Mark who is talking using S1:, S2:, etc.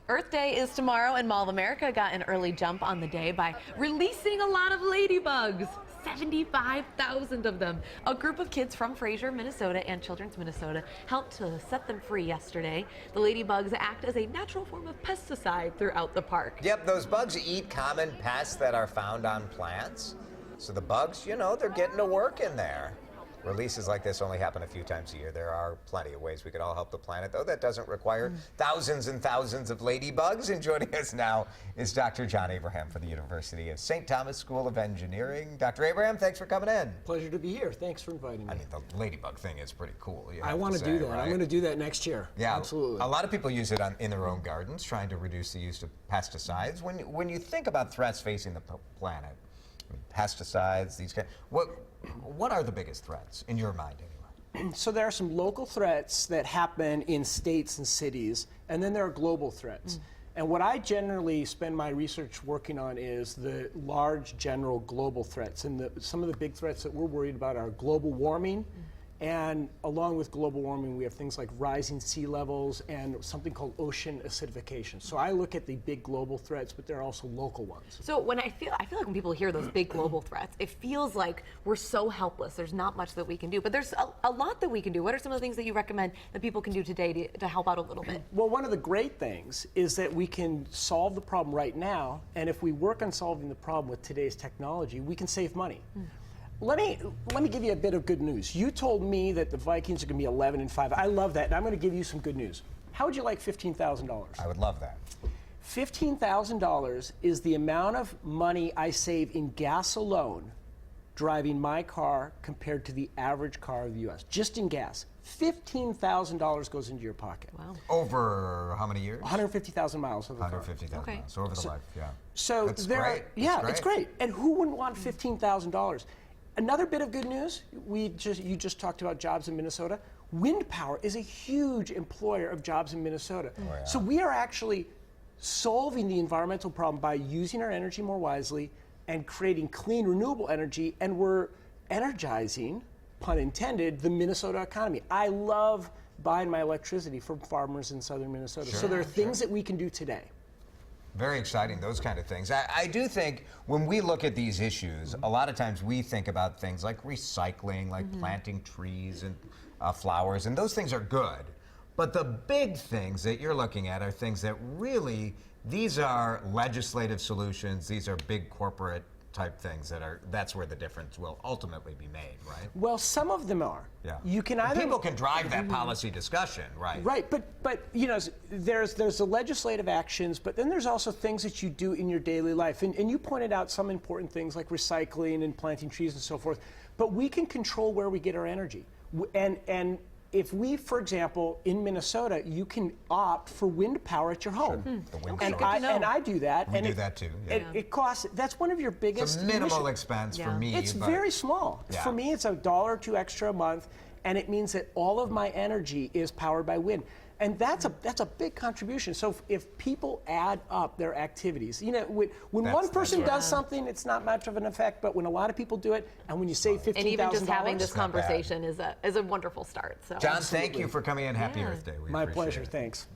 S1: Earth Day is tomorrow, and Mall of America got an early jump on the day by releasing a lot of ladybugs. 75,000 of them. A group of kids from Fraser, Minnesota and Children's Minnesota helped to set them free yesterday. The ladybugs act as a natural form of pesticide throughout the park.
S2: Yep, those bugs eat common pests that are found on plants. So the bugs, you know, they're getting to work in there. Releases like this only happen a few times a year. There are plenty of ways we could all help the planet, though that doesn't require thousands and thousands of ladybugs. And joining us now is Dr. John Abraham from the University of St. Thomas School of Engineering. Dr. Abraham, thanks for coming in.
S3: Pleasure to be here. Thanks for inviting me.
S2: I mean, the ladybug thing is pretty cool.
S3: I want to do that. Right? I'm going to do that next year.
S2: Yeah,
S3: absolutely.
S2: A lot of people use it in their own gardens, trying to reduce the use of pesticides. When you think about threats facing the planet, I mean, pesticides, these kind, what are the biggest threats in your mind, anyway?
S3: So there are some local threats that happen in states and cities, and then there are global threats. And what I generally spend my research working on is the large, general global threats. And some of the big threats that we're worried about are global warming. And along with global warming, we have things like rising sea levels and something called ocean acidification. So I look at the big global threats, but there are also local ones.
S1: So when I feel like when people hear those big global threats, it feels like we're so helpless. There's not much that we can do, but there's a lot that we can do. What are some of the things that you recommend that people can do today to help out a little bit?
S3: Well, one of the great things is that we can solve the problem right now, and if we work on solving the problem with today's technology, we can save money. Let me give you a bit of good news. You told me that the Vikings are going to be 11-5. I love that, and I'm going to give you some good news. How would you like $15,000?
S2: I would love that.
S3: $15,000 is the amount of money I save in gas alone driving my car compared to the average car of the U.S. Just in gas. $15,000 goes into your pocket.
S1: Wow.
S2: Over how many years?
S3: 150,000 miles of the car.
S2: 150,000 miles. So over the life, yeah.
S3: So
S2: That's
S3: there
S2: great.
S3: it's great. And who wouldn't want $15,000? Another bit of good news, you just talked about jobs in Minnesota. Wind power is a huge employer of jobs in Minnesota.
S2: Oh, yeah.
S3: So we are actually solving the environmental problem by using our energy more wisely and creating clean, renewable energy, and we're energizing, pun intended, the Minnesota economy. I love buying my electricity from farmers in southern Minnesota.
S2: Sure,
S3: so there are things that we can do today.
S2: Very exciting, those kind of things. I do think when we look at these issues, a lot of times we think about things like recycling, like planting trees and flowers, and those things are good. But the big things that you're looking at are things that really, these are legislative solutions, these are big corporate type things that's where the difference will ultimately be made, right?
S3: Well, some of them are.
S2: Yeah.
S3: You can either
S2: people can drive that policy discussion, right?
S3: Right, but you know, there's the legislative actions, but then there's also things that you do in your daily life, and you pointed out some important things like recycling and planting trees and so forth. But we can control where we get our energy, and if we, for example, in Minnesota, you can opt for wind power at your home.
S2: Sure. The wind
S3: And
S2: source.
S3: I do that.
S2: We
S3: and
S2: do that too. Yeah.
S3: It costs. That's one of your biggest.
S2: It's a minimal
S3: emission-
S2: expense for
S1: Yeah.
S2: me.
S3: It's
S2: but
S3: very small.
S2: Yeah.
S3: For me, it's $1 or $2 extra a month, and it means that all of my energy is powered by wind. And that's a big contribution. So if people add up their activities, you know, when one person
S2: right.
S3: does something, it's not much of an effect. But when a lot of people do it, and when you save $15,000,
S1: And even just having this
S2: not bad.
S1: conversation is a wonderful start. So.
S2: John, thank you for coming in. Happy Earth Day. We
S3: my
S2: appreciate
S3: pleasure.
S2: it.
S3: Thanks.